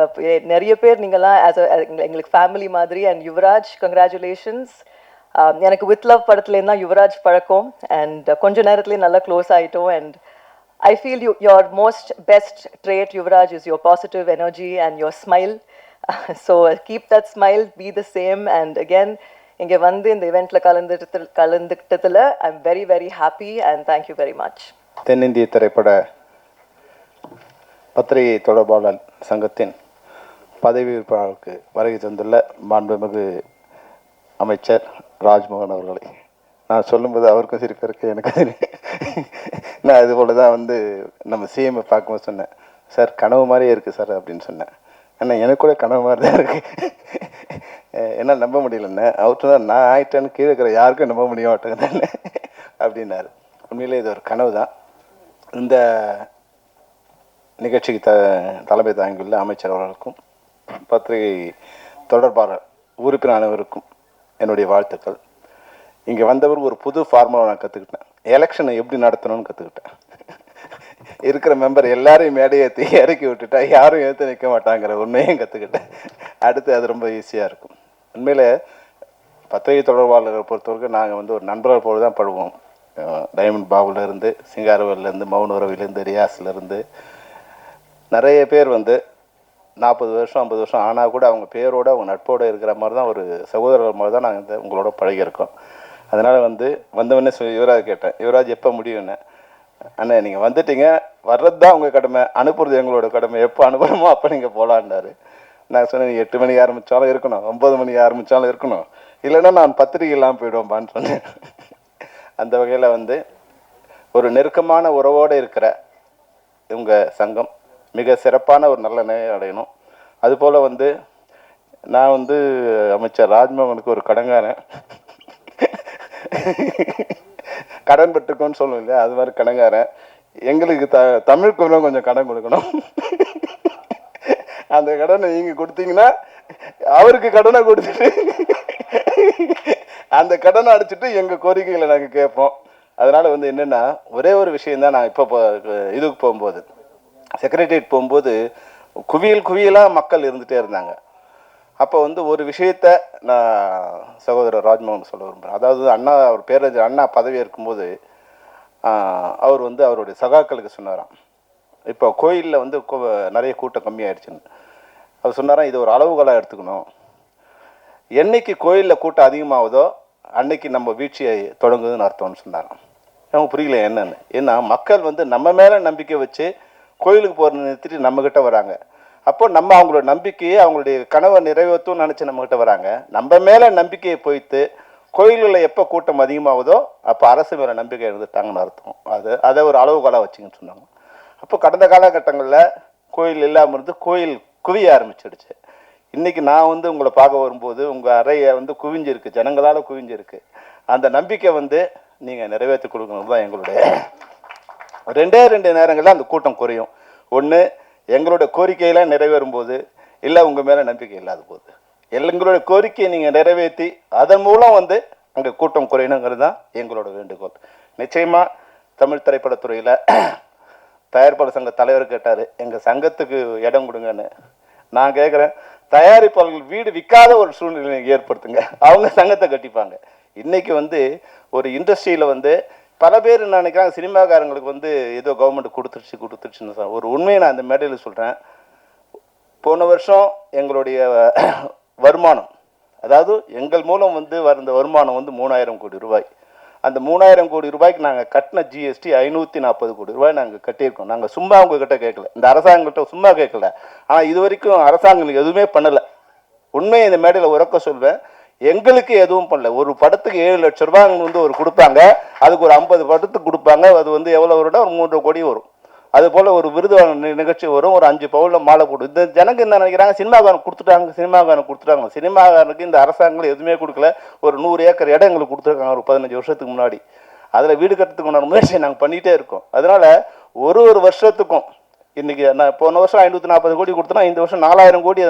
நிறைய பேர் நீங்கள்லாம் எங்களுக்கு ஃபேமிலி மாதிரி. And Yuvaraj, congratulations. எனக்கு வித் லவ் படத்துலேருந்து தான் யுவராஜ் பழக்கம். அண்ட் கொஞ்ச நேரத்துலேயே நல்லா க்ளோஸ் ஆகிட்டோம். And I feel your most best trait, Yuvraj, is your positive energy and your smile. So keep that smile, be the same. And again, inge vandu இந்த eventல கலந்துக்கிட்டதுல I'm very happy and thank you very much. தென்னிந்திய திரைப்பட பத்திரிகை தொடர்பாளர் சங்கத்தின் பதவியேற்பாளருக்கு வருகை தந்துள்ள மாண்புமிகு அமைச்சர் ராஜ்மோகன் அவர்களை நான் சொல்லும்போது அவருக்கும் சிரிப்பு இருக்கு, எனக்கு நான் இது போல தான் வந்து நம்ம சிஎம்ஐ பார்க்கும்போது சொன்னேன், சார் கனவு மாதிரியே இருக்குது சார் அப்படின்னு சொன்னேன். ஆனால் எனக்கு கூட கனவு மாதிரி தான் இருக்குது, என்னால் நம்ப முடியலண்ணே. அவர்கிட்ட தான் நான் ஆயிட்டேன்னு கீழே இருக்கிற யாருக்கும் நம்ப முடிய மாட்டேங்குதானே அப்படின்னாரு. உண்மையிலே இது ஒரு கனவு தான். இந்த நிகழ்ச்சிக்கு தலைமை தாங்கியுள்ள அமைச்சர் அவர்களுக்கும் பத்திரிகை தொடர்பாளர் உறுப்பினர் அனைவருக்கும் என்னுடைய வாழ்த்துக்கள். இங்கே வந்தவர் ஒரு புது ஃபார்முலா நான் கற்றுக்கிட்டேன். எலெக்ஷனை எப்படி நடத்தணும்னு கற்றுக்கிட்டேன். இருக்கிற மெம்பர் எல்லாரையும் மேடையேற்றி இறக்கி விட்டுட்டா யாரும் ஏற்று நிற்க மாட்டாங்கிற உண்மையும் கற்றுக்கிட்டேன். அடுத்து அது ரொம்ப ஈஸியாக இருக்கும். உண்மையில் பத்திரிகை தொடர்பாளர்களை பொறுத்தவரைக்கும் நாங்கள் வந்து ஒரு நண்பர்கள் போல தான் பழகுவோம். டைமண்ட் பாபுலேருந்து, சிங்காரவேலேருந்து, மௌனரவிலேருந்து, ரியாஸ்லேருந்து நிறைய பேர் வந்து 40 வருஷம் 50 வருஷம் ஆனால் கூட அவங்க பேரோடு அவங்க நட்போடு இருக்கிற மாதிரி தான், ஒரு சகோதரர் மாதிரி தான் நாங்கள் இந்த உங்களோட பழகியிருக்கோம். அதனால் வந்து வந்தவொடனே யுவராஜ் கேட்டேன், யுவராஜ் எப்போ முடியும்னு. அண்ணா நீங்கள் வந்துட்டீங்க, வர்றது தான் உங்கள் கடமை, அனுப்புறது எங்களோட கடமை, எப்போ அனுப்புகிறோமோ அப்போ நீங்கள் போகலான்னாரு. நான் சொன்னேன், 8 மணிக்கு ஆரம்பித்தாலும் இருக்கணும், 9 மணிக்கு ஆரம்பித்தாலும் இருக்கணும், இல்லைன்னா நான் பத்திரிகை இல்லாமல் போயிடுவோம்பான்னு சொன்னேன். அந்த வகையில் வந்து ஒரு நெருக்கமான உறவோடு இருக்கிற உங்கள் சங்கம் மிக சிறப்பான ஒரு நல்ல நிலையை அடையணும். அதுபோல் வந்து நான் வந்து அமைச்சர் ராஜ்மோகனுக்கு ஒரு கடங்காரன், கடன் பெற்றுக்கோன்னு சொல்லுவோம் இல்லையா, அது மாதிரி கடங்காரன். எங்களுக்கு தமிழுக்கு கொஞ்சம் கடன் கொடுக்கணும். அந்த கடனை நீங்கள் கொடுத்தீங்கன்னா அவருக்கு கடனை கொடுத்துட்டு அந்த கடனை அடிச்சுட்டு எங்கள் கோரிக்கைகளை நாங்கள் கேட்போம். அதனால் வந்து என்னென்னா, ஒரே ஒரு விஷயந்தான். நான் இப்போ இதுக்கு போகும்போது, செக்ரட்டரியேட் போகும்போது குவியலாக மக்கள் இருந்துகிட்டே இருந்தாங்க. அப்போ வந்து ஒரு விஷயத்த நான் சகோதரர் ராஜ்மோகன் சொல்ல விரும்புகிறேன். அதாவது அண்ணா, அவர் பேரறிஞர் அண்ணா பதவி இருக்கும்போது அவர் வந்து அவருடைய சகாக்களுக்கு சொன்னாராம், இப்போ கோயிலில் வந்து நிறைய கூட்டம் கம்மியாயிடுச்சுன்னு. அவர் சொன்னாராம், இது ஒரு அளவுகோலாக எடுத்துக்கணும், என்னைக்கு கோயிலில் கூட்டம் அதிகமாகுதோ அன்னைக்கு நம்ம வீழ்ச்சியை தொடங்குதுன்னு அர்த்தம்னு சொன்னாராம். அவங்க புரியல என்னன்னு. ஏன்னா மக்கள் வந்து நம்ம மேலே நம்பிக்கை வச்சு கோயிலுக்கு போகிற நிறுத்திட்டு நம்மக்கிட்ட வராங்க. அப்போ நம்ம அவங்களோட நம்பிக்கையை, அவங்களுடைய கனவை நிறைவேற்றணும்னு நினச்சி நம்மக்கிட்ட வராங்க. நம்ம மேலே நம்பிக்கையை போய்த்து கோயில்களில் எப்போ கூட்டம் அதிகமாகுதோ அப்போ அரசு மேலே நம்பிக்கை இருந்துட்டாங்கன்னு அர்த்தம். அதை ஒரு அளவுகோலாக வச்சுங்கன்னு சொன்னாங்க. அப்போ கடந்த காலகட்டங்களில் கோயில் இல்லாமல் இருந்து கோயில் குவிய ஆரம்பிச்சிடுச்சு. இன்றைக்கி நான் வந்து உங்களை பார்க்க வரும்போது உங்கள் அறையை வந்து குவிஞ்சிருக்கு, ஜனங்களால் குவிஞ்சிருக்கு. அந்த நம்பிக்கை வந்து நீங்கள் நிறைவேற்றி கொடுக்கணும் தான் எங்களுடைய. 2 நேரங்களில் அந்த கூட்டம் குறையும். ஒன்று எங்களுடைய கோரிக்கையெல்லாம் நிறைவேறும் போது, இல்லை உங்கள் மேலே நம்பிக்கை இல்லாத போது. எங்களுடைய கோரிக்கையை நீங்கள் நிறைவேற்றி அதன் மூலம் வந்து அங்கே கூட்டம் குறையணுங்கிறது தான் எங்களோட வேண்டுகோள். நிச்சயமாக தமிழ் திரைப்படத்துறையில் தயாரிப்பாளர் சங்க தலைவர் கேட்டார், எங்கள் சங்கத்துக்கு இடம் கொடுங்கன்னு. நான் கேட்குறேன், தயாரிப்பாளர்கள் வீடு விற்காத ஒரு சூழ்நிலை ஏற்படுத்துங்க, அவங்க சங்கத்தை கட்டிப்பாங்க. இன்றைக்கி வந்து ஒரு இண்டஸ்ட்ரியில் வந்து பல பேர் என்ன நினைக்கிறாங்க, சினிமாக்காரங்களுக்கு வந்து ஏதோ கவர்மெண்ட் கொடுத்துருச்சுன்னு. ஒரு உண்மையை நான் அந்த மேடையில் சொல்கிறேன். போன வருஷம் எங்களுடைய வருமானம், அதாவது எங்கள் மூலம் வந்து வந்த வருமானம் வந்து 3000 கோடி ரூபாய். அந்த 3000 கோடி ரூபாய்க்கு நாங்கள் கட்டின ஜிஎஸ்டி 540 கோடி ரூபாய் நாங்கள் கட்டியிருக்கோம். நாங்கள் சும்மா உங்ககிட்ட கேட்கல, இந்த அரசாங்ககிட்ட சும்மா கேட்கல. ஆனால் இது வரைக்கும் அரசாங்கம் எதுவுமே பண்ணலை. உண்மையை இந்த மேடையில் உறக்க சொல்வேன், எங்களுக்கு எதுவும் பண்ணல. ஒரு படத்துக்கு 7 லட்சம் ரூபாய் வந்து ஒரு கொடுப்பாங்க, அதுக்கு ஒரு 50 படத்துக்கு கொடுப்பாங்க. அது வந்து எவ்வளோ வரும்னா ஒரு 3 கோடி வரும். அதுபோல் ஒரு விருது நிகழ்ச்சி வரும், ஒரு 5 பவுனில் மாலை போடும். இந்த ஜனங்க என்ன நினைக்கிறாங்க, சினிமாக்காரன் கொடுத்துட்டாங்க. சினிமாக்காரனுக்கு இந்த அரசாங்கம் எதுவுமே கொடுக்கல. ஒரு 100 ஏக்கர் இடம் எங்களுக்கு கொடுத்துருக்காங்க ஒரு 15 வருஷத்துக்கு முன்னாடி. அதில் வீடு கட்டுறதுக்கு உண்டான முயற்சியை நாங்கள் பண்ணிகிட்டே இருக்கோம். அதனால் ஒரு வருஷத்துக்கும் இன்றைக்கி நான் போன வருஷம் 540 கோடி கொடுத்தோன்னா இந்த வருஷம் 4000 கோடி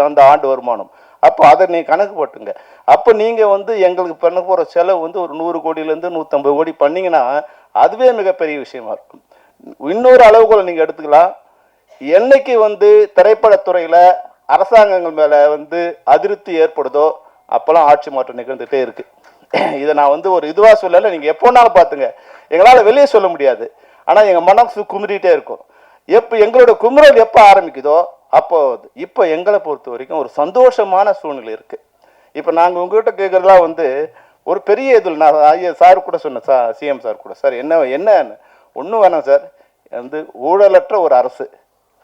அந்த ஆண்டு வருமானம். அப்போ அதை நீங்கள் கணக்கு போட்டுங்க. அப்போ நீங்கள் வந்து எங்களுக்கு பண்ண போகிற செலவு வந்து ஒரு 100 கோடியிலேருந்து 150 கோடி பண்ணிங்கன்னா அதுவே மிகப்பெரிய விஷயமா இருக்கும். இன்னொரு அளவுகோலை நீங்கள் எடுத்துக்கலாம். என்னைக்கு வந்து திரைப்படத்துறையில் அரசாங்கங்கள் மேலே வந்து அதிருப்தி ஏற்படுதோ அப்போல்லாம் ஆட்சி மாற்றம் நிகழ்ந்துகிட்டே இருக்குது. இதை நான் வந்து ஒரு இதுவாக சொல்லலை, நீங்கள் எப்போனாலும் பார்த்துங்க. எங்களால் வெளியே சொல்ல முடியாது, ஆனால் எங்கள் மனசு குமுறிட்டே இருக்கும். எங்களோட குமுறல் எப்போ ஆரம்பிக்குதோ இப்போ எங்களை பொறுத்த வரைக்கும் ஒரு சந்தோஷமான சூழ்நிலை இருக்குது. இப்போ நாங்கள் உங்கள்கிட்ட கேட்குறதுலாம் வந்து ஒரு பெரிய இதில் நான் சார் கூட சொன்னேன், சிஎம் சார் கூட, சார் என்ன ஒன்றும் வேணாம் சார், வந்து ஊழலற்ற ஒரு அரசு,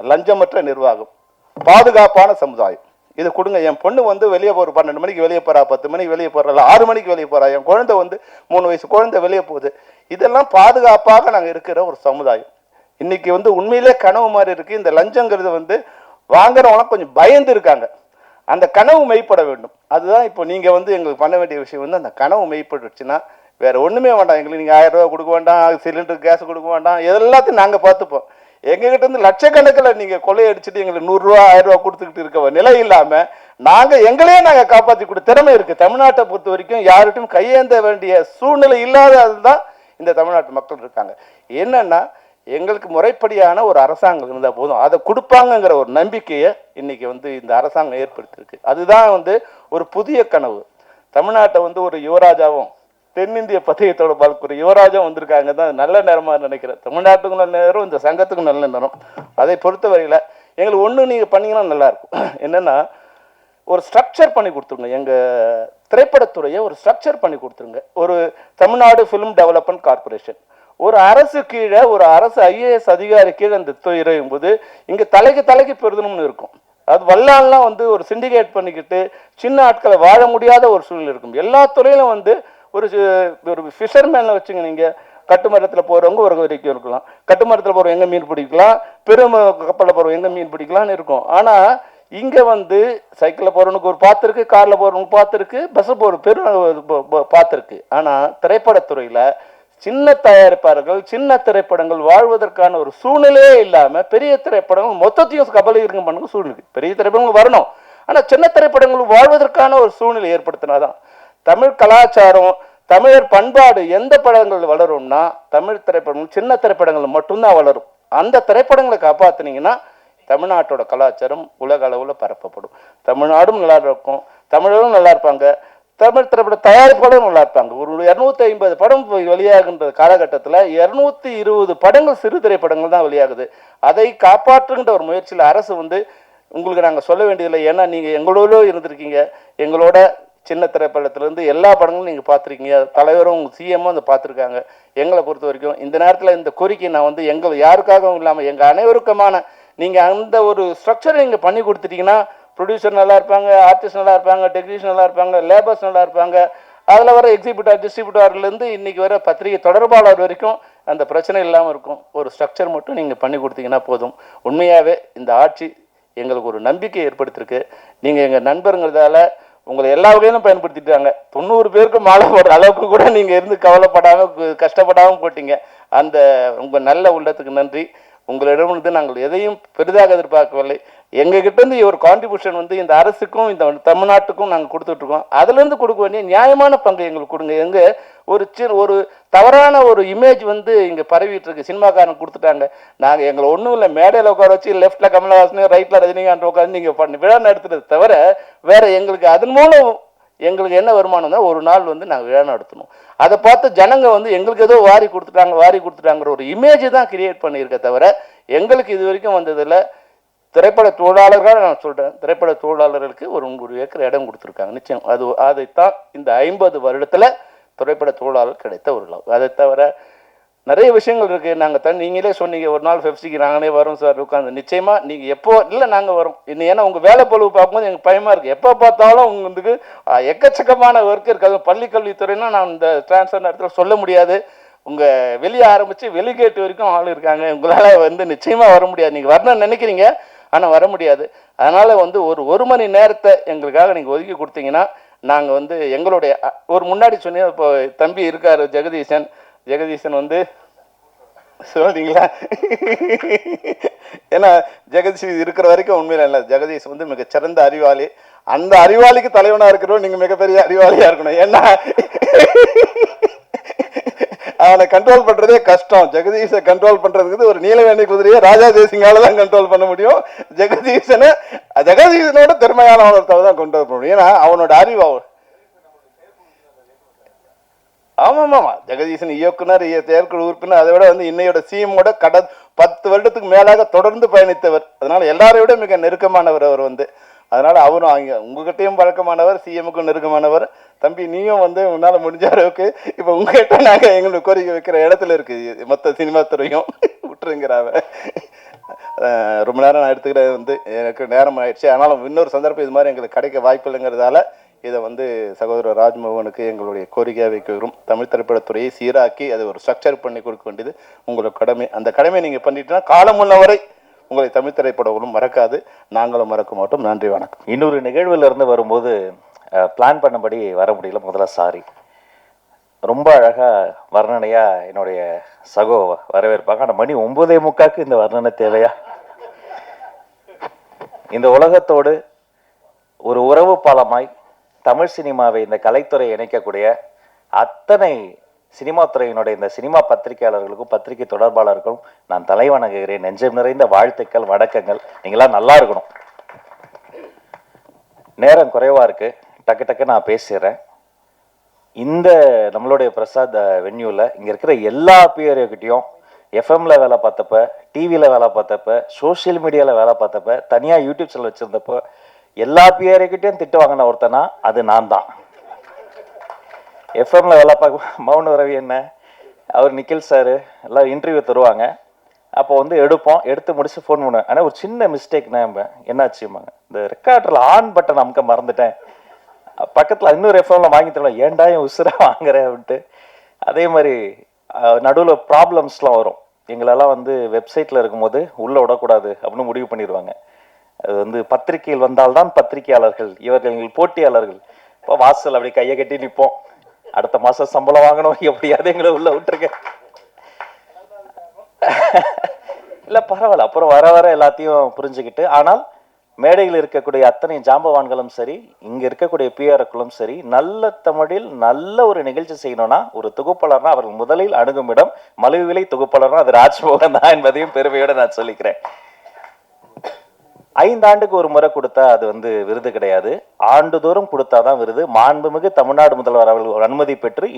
லஞ்சமற்ற நிர்வாகம், பாதுகாப்பான சமுதாயம். இது கொடுங்க. என் பொண்ணு வந்து வெளியே போகிற 12 மணிக்கு வெளியே போகிறா, 10 மணிக்கு வெளியே போகிறா, 6 மணிக்கு வெளியே போகிறா, என் குழந்தை வந்து 3 வயசு குழந்தை வெளியே போகுது. இதெல்லாம் பாதுகாப்பாக நாங்கள் இருக்கிற ஒரு சமுதாயம். இன்னைக்கு வந்து உண்மையிலே கனவு மாதிரி இருக்குது. இந்த லஞ்சங்கிறது வந்து வாங்குறவங்களாம் கொஞ்சம் பயந்து இருக்காங்க. அந்த கனவு மெய்ப்பட வேண்டும். அதுதான் இப்போ நீங்கள் வந்து எங்களுக்கு பண்ண வேண்டிய விஷயம் வந்து அந்த கனவு மெய்ப்பட்டுச்சுன்னா வேறு ஒன்றுமே வேண்டாம். எங்களுக்கு நீங்கள் 1000 ரூபா கொடுக்க வேண்டாம், சிலிண்டர் கேஸ் கொடுக்க வேண்டாம், எல்லாத்தையும் நாங்கள் பார்த்துப்போம். எங்ககிட்ட இருந்து லட்சக்கணக்கில் நீங்கள் கொள்ளையடிச்சிட்டு எங்களுக்கு 100 ரூபா 1000 ரூபா கொடுத்துக்கிட்டு இருக்க நிலை இல்லாமல் நாங்கள் காப்பாற்றி கொடுத்த திறமை இருக்குது. தமிழ்நாட்டை பொறுத்த வரைக்கும் யார்கிட்டையும் கையேந்த வேண்டிய சூழ்நிலை இல்லாதது தான் இந்த தமிழ்நாட்டு மக்கள் இருக்காங்க. என்னன்னா எங்களுக்கு முறைப்படியான ஒரு அரசாங்கம் இருந்தால் போதும், அதை கொடுப்பாங்கங்கிற ஒரு நம்பிக்கையை இன்னைக்கு வந்து இந்த அரசாங்கம் ஏற்படுத்தியிருக்கு. அதுதான் வந்து ஒரு புதிய கனவு. தமிழ்நாட்டை வந்து ஒரு யுவராஜாவும் தென்னிந்திய பத்திரிகை பால்குற யுவராஜா வந்திருக்காங்க தான் நல்ல நேரமாக நினைக்கிறேன். தமிழ்நாட்டுக்கும் நல்ல நேரம், இந்த சங்கத்துக்கும் நல்ல நேரம். அதை பொறுத்தவரையில் எங்களுக்கு ஒன்று நீங்கள் பண்ணிங்கன்னா நல்லாயிருக்கும். என்னென்னா ஒரு ஸ்ட்ரக்சர் பண்ணி கொடுத்துருங்க. எங்கள் திரைப்படத்துறையை ஒரு ஸ்ட்ரக்சர் பண்ணி கொடுத்துருங்க. ஒரு தமிழ்நாடு ஃபிலிம் டெவலப்மெண்ட் கார்பரேஷன், ஒரு அரசு கீழே ஒரு அரசு IAS அதிகாரி கீழே அந்த துறையும் போது இங்கே தலைக்கு பெருதணும்னு இருக்கும். அது வல்லாலாம் வந்து ஒரு சிண்டிகேட் பண்ணிக்கிட்டு சின்ன ஆட்களை வாழ முடியாத ஒரு சூழ்நிலை இருக்கும். எல்லா துறையிலும் வந்து ஒரு ஃபிஷர்மேனை வச்சுங்க. நீங்கள் கட்டுமரத்தில் போகிறவங்க ஒரு வரைக்கும் இருக்கலாம், கட்டுமரத்தில் போகிறவங்க எங்கே மீன் பிடிக்கலாம், பெரும் கப்பலில் போகிறவங்க எங்கே மீன் பிடிக்கலான்னு இருக்கும். ஆனால் இங்கே வந்து சைக்கிளில் போகிறவனுக்கு ஒரு பாத்து இருக்குது, காரில் போகிறவனுக்கு பாத்து இருக்குது, பஸ்ஸில் போகிற பெரும் பாத்து இருக்குது. ஆனால் திரைப்படத்துறையில் சின்ன தயாரிப்பாளர்கள் சின்ன திரைப்படங்கள் வாழ்வதற்கான ஒரு சூழ்நிலையே இல்லாமல் பெரிய திரைப்படங்கள் மொத்தத்தையும் கபலீகரம் பண்ணுங்க சூழ்நிலை. பெரிய திரைப்படங்கள் வரணும், ஆனால் சின்ன திரைப்படங்கள் வாழ்வதற்கான ஒரு சூழ்நிலை ஏற்படுத்தினாதான் தமிழ் கலாச்சாரம் தமிழர் பண்பாடு எந்த படங்கள் வளரும்னா தமிழ் திரைப்படங்கள் சின்ன திரைப்படங்கள் மட்டும்தான் வளரும். அந்த திரைப்படங்களை காப்பாற்றினீங்கன்னா தமிழ்நாட்டோட கலாச்சாரம் உலக அளவில் பரப்பப்படும். தமிழ்நாடும் நல்லா இருக்கும், தமிழரும் நல்லா இருப்பாங்க, தமிழ் திரைப்பட தயாரிப்பாளரும் நல்லா இருப்பாங்க. ஒரு 250 படம் வெளியாகின்ற காலகட்டத்தில் 220 படங்கள் சிறு திரைப்படங்கள் தான் வெளியாகுது. அதை காப்பாற்றுகின்ற ஒரு முயற்சியில் அரசு வந்து உங்களுக்கு நாங்கள் சொல்ல வேண்டியதில்லை. ஏன்னா நீங்கள் எங்களோட இருந்திருக்கீங்க, எங்களோட சின்ன திரைப்படத்திலேருந்து எல்லா படங்களும் நீங்கள் பார்த்துருக்கீங்க, தலைவரும் உங்கள் சிஎம்மும் அதை பார்த்துருக்காங்க. எங்களை பொறுத்த வரைக்கும் இந்த நேரத்தில் இந்த கோரிக்கை நான் வந்து எங்கள் யாருக்காகவும் இல்லாமல் எங்கள் அனைவருக்குமான நீங்கள் அந்த ஒரு ஸ்ட்ரக்சரை நீங்கள் பண்ணி கொடுத்துட்டீங்கன்னா ப்ரொடியூசர் நல்லா இருப்பாங்க, ஆர்டிஸ்ட் நல்லா இருப்பாங்க, டெக்னீஷியன் நல்லா இருப்பாங்க, லேபர்ஸ் நல்லா இருப்பாங்க, அதில் வர எக்ஸிபியூட்டர் டிஸ்ட்ரிபியூட்டர்லேருந்து இன்றைக்கி வர பத்திரிகை தொடர்பாளர் வரைக்கும் அந்த பிரச்சனை இல்லாமல் இருக்கும். ஒரு ஸ்ட்ரக்சர் மட்டும் நீங்கள் பண்ணி கொடுத்தீங்கன்னா போதும். உண்மையாகவே இந்த ஆட்சி எங்களுக்கு ஒரு நம்பிக்கை ஏற்படுத்தியிருக்கு. நீங்கள் எங்கள் நண்பருங்கிறதால உங்களை எல்லா வகையிலும் பயன்படுத்திட்டாங்க. 90 பேருக்கு மாலை போடுற அளவுக்கு கூட நீங்கள் இருந்து கவலைப்படாமல் கஷ்டப்படாமல் போட்டீங்க. அந்த உங்கள் நல்ல உள்ளத்துக்கு நன்றி. உங்களிடம் நாங்கள் எதையும் பெரிதாக எதிர்பார்க்கவில்லை. எங்ககிட்டேருந்து ஒரு கான்ட்ரிபியூஷன் வந்து இந்த அரசுக்கும் இந்த தமிழ்நாட்டுக்கும் நாங்கள் கொடுத்துட்ருக்கோம். அதுலேருந்து கொடுக்க வேண்டிய நியாயமான பங்கு எங்களுக்கு கொடுங்க. எங்கள் ஒரு தவறான ஒரு இமேஜ் வந்து இங்கே பரவிட்டு இருக்கு. சினிமாக்காரன் கொடுத்துட்டாங்க, நாங்கள் எங்களை ஒன்றும் இல்லை மேடையில் உட்கார வச்சு லெஃப்டில் கமலஹாசன் ரைட்டில் ரஜினிகாந்த் உட்காந்து நீங்கள் பண்ணி விழா நடத்துறது தவிர வேறு எங்களுக்கு அதன் மூலம் எங்களுக்கு என்ன வருமானம் தான் ஒரு நாள் வந்து நாங்கள் விழா நடத்தணும். அதை பார்த்து ஜனங்க வந்து எங்களுக்கு ஏதோ வாரி கொடுத்துட்டாங்கிற ஒரு இமேஜ் தான் கிரியேட் பண்ணியிருக்க தவிர எங்களுக்கு இது வரைக்கும் வந்ததில் திரைப்பட தொழிலாளர்கள் நான் சொல்கிறேன், திரைப்பட தொழிலாளர்களுக்கு ஒரு 100 ஏக்கர் இடம் கொடுத்துருக்காங்க. நிச்சயம் அதைத்தான் இந்த 50 வருடத்தில் திரைப்பட தொழிலாளர் கிடைத்த ஒரு லாபம். அதை தவிர நிறைய விஷயங்கள் இருக்குது. நாங்கள் நீங்களே சொன்னீங்க ஒரு நாள் பெப்சிக்கு நாங்களே வரோம் சார் உட்காந்து. நிச்சயமாக நீங்கள் எப்போ இல்லை நாங்கள் வரோம். இன்னும் ஏன்னா உங்கள் வேலை பொழுது பார்க்கும்போது எனக்கு பயமாக இருக்குது. எப்போ பார்த்தாலும் உங்களுக்கு எக்கச்சக்கமான ஒர்க் இருக்குது. அது பள்ளிக்கல்வித்துறைன்னா நான் இந்த டிரான்ஸ்ஃபர் நேரத்தில் சொல்ல முடியாது. உங்கள் வெளியே ஆரம்பித்து வெளிகேட்டு வரைக்கும் ஆள் இருக்காங்க. உங்களால் வந்து நிச்சயமாக வர முடியாது. நீங்கள் வரணும்னு நினைக்கிறீங்க, ஆனால் வர முடியாது. அதனால் வந்து ஒரு மணி நேரத்தை எங்களுக்காக நீங்கள் ஒதுக்கி கொடுத்தீங்கன்னா நாங்கள் வந்து எங்களுடைய ஒரு முன்னாடி சொன்னீங்க. இப்போ தம்பி இருக்கார் ஜெகதீசன் வந்து சொல்றீங்களா? ஏன்னா ஜெகதீஷ் இருக்கிற வரைக்கும் உண்மையில இல்லை. ஜெகதீஷ் வந்து மிகச்சிறந்த அறிவாளி. அந்த அறிவாளிக்கு தலைவனாக இருக்கிறோம். நீங்கள் மிகப்பெரிய அறிவாளியாக இருக்கணும். ஏன்னா அவனை கண்ட்ரோல் பண்ணுறதே கஷ்டம். ஜெகதீஷை கண்ட்ரோல் பண்ணுறதுக்கு ஒரு நீலவேணி குதிரையை ராஜா தேசிங்கால தான் கண்ட்ரோல் பண்ண முடியும். ஜெகதீஷனோட திறமையான ஒருத்தவ தான் கொண்டு வர முடியும். ஏன்னா அவனோட அறிவு ஆமாம் ஜெகதீசன் இயக்குனர் செயற்குழு உறுப்பினர், அதை விட வந்து இன்னையோட சிஎம்மோட 10 வருடத்துக்கு மேலாக தொடர்ந்து பயணித்தவர். அதனால எல்லாரை விட மிக நெருக்கமானவர் அவர் வந்து. அதனால அவரும் அங்கே உங்ககிட்டையும் பழக்கமானவர், சிஎம்முக்கும் நெருக்கமானவர். தம்பி நீயும் வந்து உன்னால் முடிஞ்ச அளவுக்கு இப்போ உங்ககிட்ட நாங்கள் எங்களுக்கு கோரிக்கை வைக்கிற இடத்துல இருக்கு மொத்த சினிமா துறையும் விட்டுருங்கிறாவ. ரொம்ப நேரம் நான் எடுத்துக்கிட்டது வந்து எனக்கு நேரம் ஆயிடுச்சு. ஆனாலும் இன்னொரு சந்தர்ப்பம் இது மாதிரி எங்களுக்கு கிடைக்க வாய்ப்பு இல்லைங்கிறதால இதை வந்து சகோதரர் ராஜ்மோகனுக்கு எங்களுடைய கோரிக்கையாக வைக்கிறோம். தமிழ் திரைப்படத்துறையை சீராக்கி அதை ஒரு ஸ்ட்ரக்சர் பண்ணி கொடுக்க வேண்டியது உங்களோட கடமை. அந்த கடமையை நீங்கள் பண்ணிட்டீங்கன்னா காலம் உள்ளவரை உங்களை தமிழ் திரைப்படங்களும் மறக்காது, நாங்களும் மறக்க மாட்டோம். நன்றி, வணக்கம். இன்னொரு நிகழ்வுல இருந்து வரும்போது பிளான் பண்ணபடி வர முடியல, முதல்ல சாரி. ரொம்ப அழகா வர்ணனையா என்னுடைய சகோ வரவேற்பாங்க. ஆனால் மணி 9:45 இந்த வர்ணனை தேவையா? இந்த உலகத்தோடு ஒரு உறவு பாலமாய் தமிழ் சினிமாவை இந்த கலைத்துறை இணைக்கக்கூடிய அத்தனை சினிமா துறையினுடைய இந்த சினிமா பத்திரிகையாளர்களுக்கும் பத்திரிகை தொடர்பாளர்களுக்கும் நான் தலை வணங்குகிறேன். நெஞ்சம் நிறைந்த வாழ்த்துக்கள், வணக்கங்கள். நீங்களாம் நல்லா இருக்கணும். நேரம் குறைவா இருக்கு, டக்கு டக்கு நான் பேசிடுறேன். இந்த நம்மளுடைய பிரசாத் வென்யூவில் இங்கே இருக்கிற எல்லா பியர்கிட்டையும் எஃப்எம்ல வேலை பார்த்தப்ப, டிவியில் வேலை பார்த்தப்ப, சோஷியல் மீடியாவில் வேலை பார்த்தப்ப, தனியாக யூடியூப் சேனல் வச்சுருந்தப்போ எல்லா பியர்கிட்டையும் திட்டு வாங்கின ஒருத்தனா அது நான் தான். எஃப்எம்ல வேலை பார்க்க மௌன ரவி என்ன, அவர் நிக்கில் சார் எல்லாம் இன்டர்வியூ தருவாங்க. அப்போ வந்து எடுத்து முடிச்சு ஃபோன் பண்ணுவேன். ஆனால் ஒரு சின்ன மிஸ்டேக் நான் என்னாச்சுமாங்க, இந்த ரெக்கார்டரில் ஆன் பட்டன் அமுக்க மறந்துட்டேன். பக்கத்தில் இன்னொரு எஃப்எம்ல வாங்கி தரலாம், ஏன்டா என் உசுரா வாங்குறேன் அப்படின்ட்டு. அதே மாதிரி நடுவில் ப்ராப்ளம்ஸ்லாம் வரும். எங்களெல்லாம் வந்து வெப்சைட்டில் இருக்கும்போது உள்ளே விடக்கூடாது அப்படின்னு முடிவு பண்ணிடுவாங்க. அது வந்து பத்திரிகையில் வந்தால்தான் பத்திரிகையாளர்கள், இவர்கள் எங்கள் போட்டியாளர்கள். இப்போ வாசல் அப்படி கையை கட்டி நிற்போம், அடுத்த மாதம் சம்பளம் வாங்கணும், எப்படியாவது எங்களை உள்ள விட்டுருங்க. இல்லை பரவாயில்ல, அப்புறம் வர வர எல்லாத்தையும் புரிஞ்சுக்கிட்டு. ஆனால் மேடையில் இருக்கக்கூடிய அத்தனை ஜாம்பவான்களும் சரி, இங்க இருக்கக்கூடிய பிஆர்களும் சரி, நல்ல தமிழில் நல்ல ஒரு நிகழ்ச்சி செய்யணும்னா ஒரு தொகுப்பாளர்னா அவர்கள் முதலில் அணுகும் இடம் மலிவு விலை தொகுப்பாளர்னா அது ராஜ்மோகன் தான் என்பதையும் பெருமையோடு நான் சொல்லிக்கிறேன். 5 ஆண்டுக்கு ஒரு முறை கொடுத்தா அது வந்து விருது கிடையாது, ஆண்டுதோறும் கொடுத்தாதான் விருது. மாண்புமிகு தமிழ்நாடு முதல்வர் அவர்கள் அனுமதி பெற்று